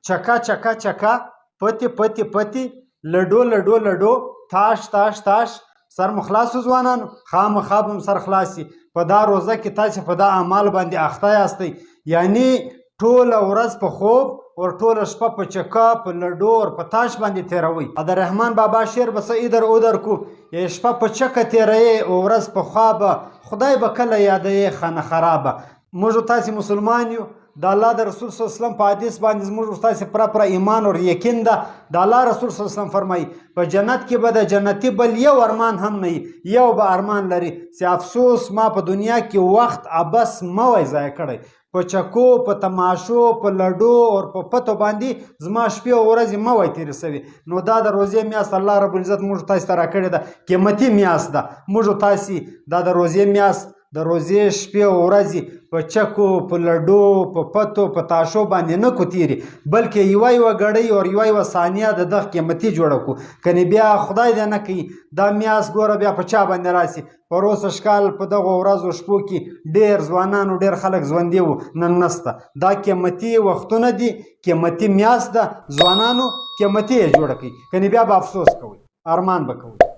چکا چکا چکا، پتی پتی پتی، لډو لډو لډو، تاش تاش تاش. سر مو خلاصو ځوانانو؟ خامخا به سر خلاص شي. په دا روزه کې تاسې په دا اعمال باندې اخته یاستئ، یعنی ټوله ورځ په خوب اور ټوله شپه په چکا په لډو اور په تاش باندې تیروئ. عبدالرحمن بابا شعر به څه ادر اودر کو، شپه په چکه تیروئ او ورځ په خوابه، خدای به کله یادوي خانه خرابه. موږ تاسې مسلمان یو، د الله د رسول صلی الله علیه وسلم په حدیث باندې زموږ تاسې پوره ایمان او یقین ده. د الله رسول صلی الله علیه وسلم فرمایي په جنت کې به د جنتي بل یو ارمان هم نه وي، یو به ارمان لري چې افسوس ما په دنیا کې وخت عبس مه وای ضایع کړی، په چکو په تماشو په لډو او په پتو باندې زما شپې او ورځې مه وای تېرې سوي. نو دا د روزې میاشت الله رب العزت موږ تاسې ته راکړې ده، قیمتي میاشت ده. موږ تاسې دا د روزې میاشت د روزې شپې او ورځې په چکو په لډو په پتو په تاشو باندې نه کو تیري، بلکې یوه ګړۍ او یوه ثانیه د دغه قیمتي جوړه کو. کنې بیا خدای دې نه کوي دا میاشت ګوره بیا په چا باندې راسي. په روسه شکال په دغو ورځو شپو کې ډېر ځوانان او ډېر خلک ژوندي وو، نن نسته. دا قیمتي وختونه دي، قیمتي میاشت ده. ځوانانو قیمتي یې جوړه کوي، کنې بیا به افسوس کوئ، ارمان به کوئ.